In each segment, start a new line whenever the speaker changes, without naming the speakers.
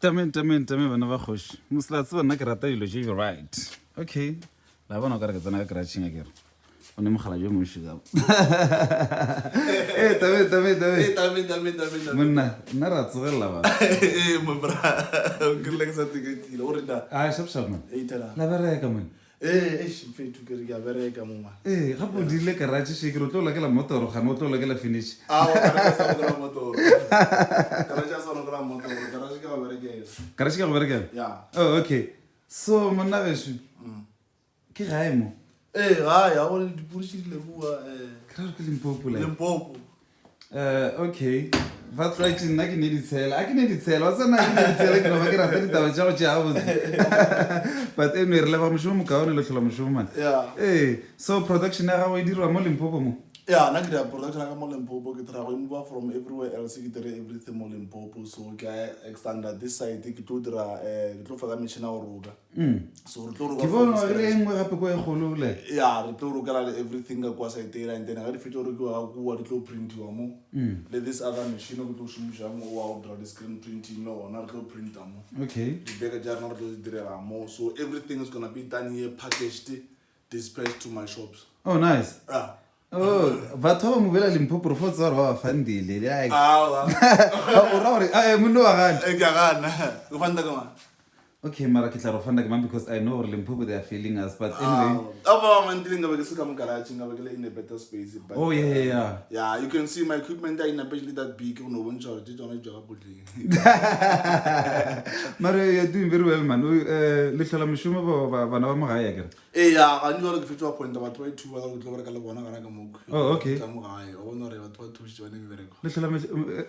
Tame bana ba kgoši. Moslatse bana ke rata dilo tše right. Okay. La bona o ka re ke tsena ka kratšheng akere. O ne mogala jo moši ka. Tame. Monna, nna ra tsogelela ba.
Mo bra. O ke le ke sa tiketile o re da.
Shap man.
Tela.
La bereka man.
Mfethu ke re ke a bereka mo ma.
Gape o diile karatšhe še ke re o tlo lokela motoro gane o tlo lokela finish.
Wa ka sa go la motoro. Karatšhe sa no go la motoro. Karatšhe ke ga berekela.
Karatšhe ka go berekela?
Yeah.
Oh, okay. So monna gešo. Ke gae mo?
Gae a go le dipuriši di leboa
Ke re ke Limpopo la.
Limpopo.
Okay. That's right, nna ke ne ditshela. A ke ne ditshela, wa tsena ke ne ditshela ke no ba ke rata ditaba tša go tšea botse. But anyway, re leba mošomo mokaone le tlhola mošomo man.
Yeah.
So production ya gago e dirwa mo Limpopo mo?
Yeah, na ke dia production ka mo Limpopo ke tla go move from everywhere else ke dire everything mo Limpopo, so ke extend this side ke tlo dira ke tlo fa ka machine a go roka. So re tlo roka.
Ke bona re engwe gape go e golo le.
Yeah, re tlo roka le everything ka kwa side ira and then ga di fetso re go wa di tlo printiwa mo. Le this other machine go tlo shumisha mo wa dra the screen printing no ona re tlo printa mo.
Okay.
Di bega ja re tlo direla mo, so everything is going to be done here, packaged, dispatched to my shops.
Oh nice.
Yeah.
Oh, batho ba mo bela Limpopo re fotsa re ba fandile like.
Wa.
O ra gore munno wa gana.
Ke gana. Go fanda ka ma.
Okay, mara ke tla ro fanda ke man because I know Limpopo they are feeling us, but anyway.
Aba man dealing ngabe ke se ka mo garage ngabe ke le in a better space, but
Oh yeah.
Yeah, you can see my equipment are in a basically that big no one charge it on a job building.
Mara you're doing very well man. Le hlola mošomo ba bana ba mo gae akere.
Yeah, I knew ke fetwa point about 22 ba go tlo ka le bona kana ka mo.
Oh, okay.
Ka mo gae o no re ba two tshwa ne bereko.
Le hlola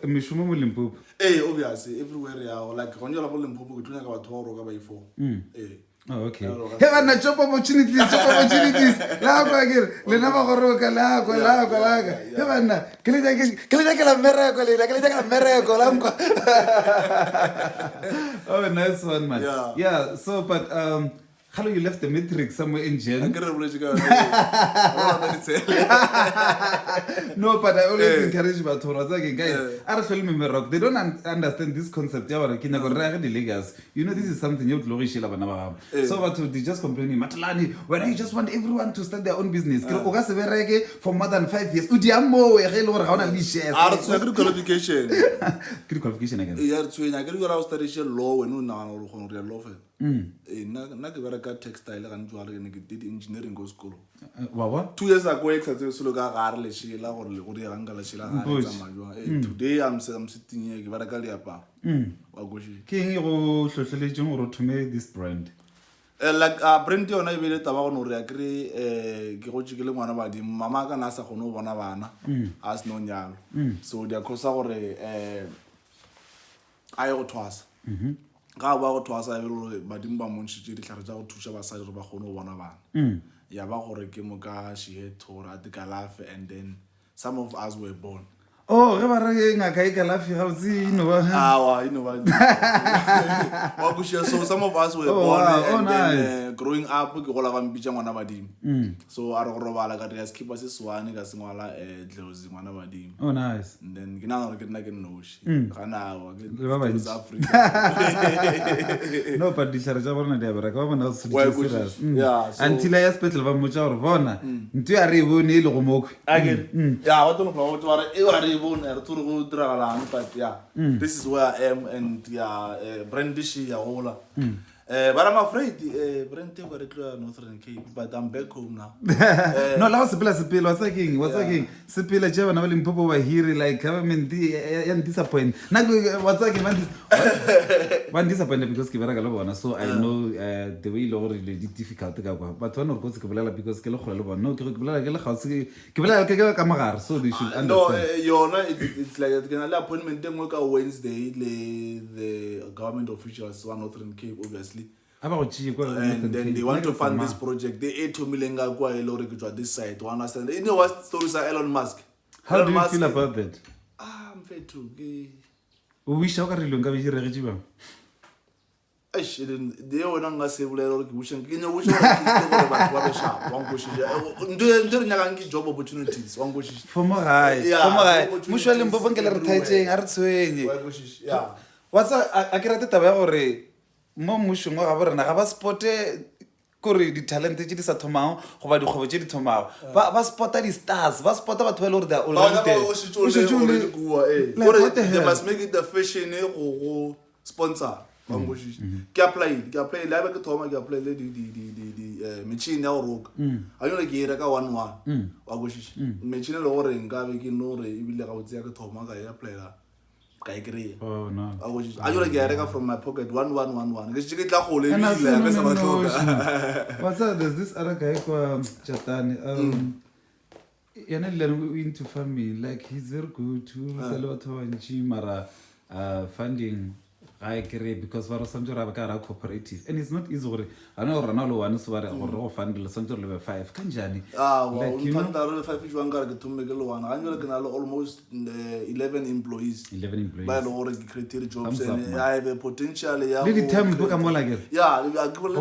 mošomo mo Limpopo.
Obviously everywhere ya like go nyola mo Limpopo ke tlonya ka batho ba go roka ba ifo.
Oh, okay. Hey, bana job opportunities. La go akere. Le na ba go roka la go. Hey bana, ke le ke la mereko la mko. Oh, nice one man. Yeah, so but how you left the matrix somewhere in jail? No, but I always encourage about guys. I don't remember they don't understand this concept. You know, this is something you so but they just complaining, Matlani, when I just want everyone to start their own business. For more than 5 years.
Qualification.
Qualification again.
Yeah, so I get go study law when you know law. Na ke bereka textile ga ntwa le ke did engineering go school.
Wa
2 years ago exercise solo ka gare le shila gore le go dira nga le shila ga re tsamajwa. Today I'm sitting here ke bereka le apa. Wa go shi.
Ke eng go hlohleletseng gore o thome this brand?
Like brand yona e bile taba go no re akere ke go tshikele ngwana ba di mama ka na sa gone o bona bana as no nyalo. So dia khosa gore a go twasa. Ga ba go twasa e le badimo ba montshitse ditlhare tsa go thusa basadi re ba gone go bona bana. Ya ba gore ke mo ka shiheto ra tikalafe and then some of us were born.
Oh, re ba re ngaka e kalafi ga utsi ino ba.
Awa ino ba. Wa go share, so some of us were born and then growing up ke gola ba mbitsa ngwana badimo. So a re go robala ka re skip se swane ka sengwala Dlozi Ngwana Wa Badimo.
Oh nice.
And then ke na gore ke nna ke noshi. Gana wa ke South Africa.
No, but ditlhare tsa bona di a bereka ba bona go serious.
Yeah,
until I hospital ba motsa gore bona ntwe ya re bone ile go moko.
Yeah, what don't know what e wa re bone re tsuru go diragalang, but yeah, this is where I am, and yeah, brandish ya hola. But I'm afraid brand te go re tlo Northern Cape, but I'm back home now.
No, la sepela what's like sepela je bana ba Limpopo ba hiri like government ya disappoint. Na what's like man disappointed because ke bereka le bona, so I know the way lo gore le difficult ka kwa. But one go se ke bolela because ke le gola le bona. No, ke bolela ke le gautsi ke bolela ke ka magare, so they should understand.
No, yona it's like ke na le appointment dengwe ka Wednesday the government officials wa Northern Cape obviously. And then they want to fund this project. They 8 million kwa elore ke twa this side. You understand? You know what stories are Elon Musk?
How do you feel about that?
I'm fair too.
O wish o ka re longa be dire ge tšiba.
Eish, they wona nga se bolelo ke wish ke nyo wish ke gore batho ba be sharp. Wa go shija. Ndo nyaka ngi job opportunities. Wa go shija.
For more high. Mo shwele mbo bongela re thaetseng a re tshwenye.
Wa go shija. Yeah.
a ke rate taba ya gore mo mmušong wa gabo rena ga ba spote kore di-talente tse di sa thomago goba dikgwebo tse di thomago ba spota di-stars ba spota batho ba e le gore they
they must make it the fashion go sponsor ke apply le ba ke thoma ke apply le di metšhini ya go roka a yone ke e reka 1-1 wa kwešiša metšhini le gore nka be ke no re ebile ga botse ya ke thoma ka e applyela ka e kry-a a yone ke ya reka from my pocket 1-1-1-1 ke tla gole ebile ya ke sa batloka
there's this other guy kwa Chatani yena le into farming like he's very good to sell batho ba ntši mara funding I agree because we are something like a cooperative and it's not easy. I know Ronaldo wants to or fund something level 5. Kanjani.
Well, you know, 5 is one guy to make a one. I know almost 11 employees. 11 employees. By the creative jobs and I have a potential.
Did time book a more like it?
Yeah, I give outsource.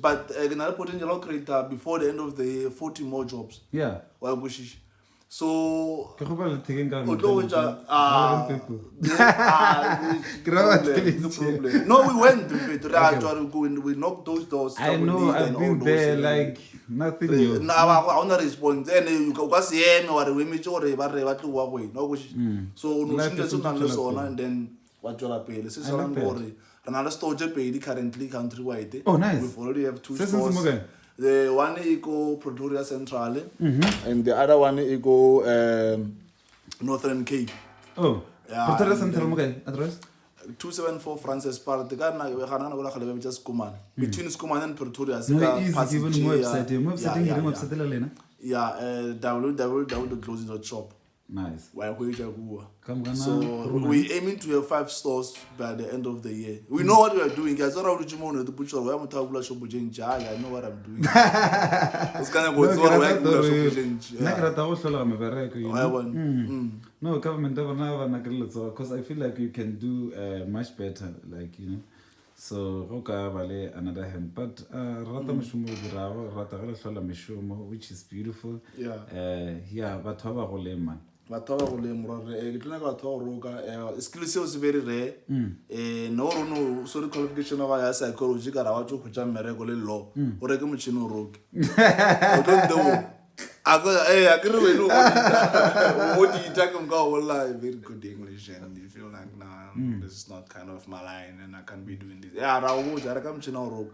But another potential creator before the end of the 40 more jobs.
Yeah.
So
no, we
went we knocked those doors.
I know, I've been there like nothing new.
No, I want to respond. Then you can see him or we meet or so and then what you're paying. This is another store currently countrywide.
Oh, nice.
We already have 2 stores. The one go Pretoria Central, and the other one go Northern Cape.
Oh, yeah. Pretoria Central, okay. Address?
274 Francis Park. The guy na just Skuman. Between Skuman and Pretoria.
No, easy. Even website.
Yeah, www.dlozi.shop.
Nice.
So we aiming to have 5 stores by the end of the year. We know what we are doing. I know what I'm doing. It's kind of
no government because I feel like you can do much better, like you know. So another hand, but which is beautiful. Yeah, but man.
Skills is very rare. No, so the qualification of our psychology got out to Kucham law or a commission rook. I don't know. I agree with what do you talk about? Very good English, and you feel like, nah, this is not kind of my line, and I can't be doing this. Yeah, I come to know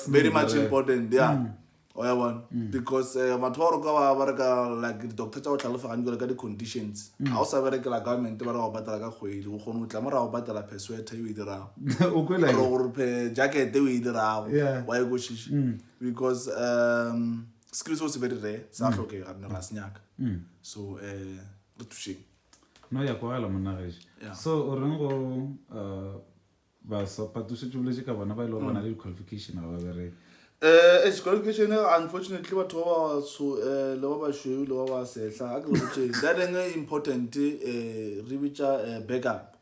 very much important. Yeah. Because like the doctor the conditions. I also have a government jacket because skills was very rare. So
no, yeah. So Orango qualification
qualification, unfortunately, what so lower shoe, lower that is important backup.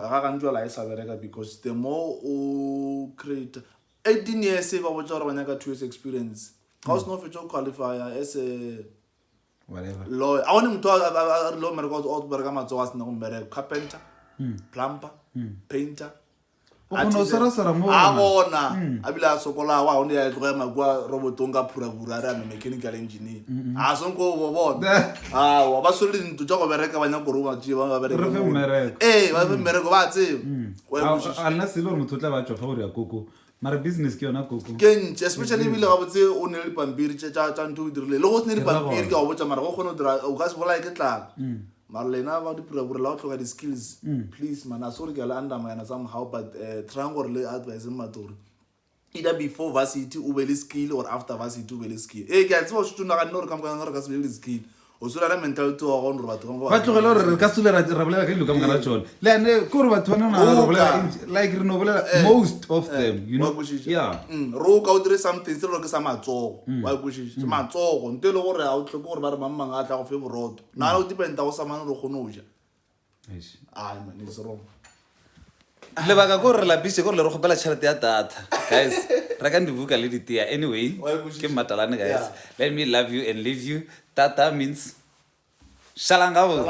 I can realize because the more you create 18 years save about when I got 2 years experience. How's no future qualifier as a
whatever
lawyer? I want him to law medical carpenter, plumber, painter. I bila sokola wa only I go magwa robotonga pura mechanical engineer. Asonko wobona. Wa basoli nto tjwa go bereka banya go ruba tjie ba bereka. Ba bereka ba tse.
Unless you motho tla ba tjwa fa gore ya koko. Mara business ke yona koko.
Ke especially bile ga botse o ne le pampiri tja nto o dirile. Le go se ne le pampiri ka go botsa mara go kgona dira o ka se bola ke tla. Marlena about the pura the skills. Please, man, I saw the girl under somehow, but triangle advice in Matori. Either before varsity ubeli skill or after varsity ubeli skill. Hey guys, what should not know come to skill. Osura mental to our own robot.
What to a castle at Rabela can look at John. Lane Kurva like most of them, you know. Yeah.
Roke out there something still like some matzo. Why bushes? Matzo until over out look over Mamma at our favorite road. Now depend on someone who knows. I'm it's wrong.
Levaga go la bise go le go bela tšhelete ya data guys ra ka ndibuka le ditia anyway ke matalane guys let me love you and leave you data means Shalangavos.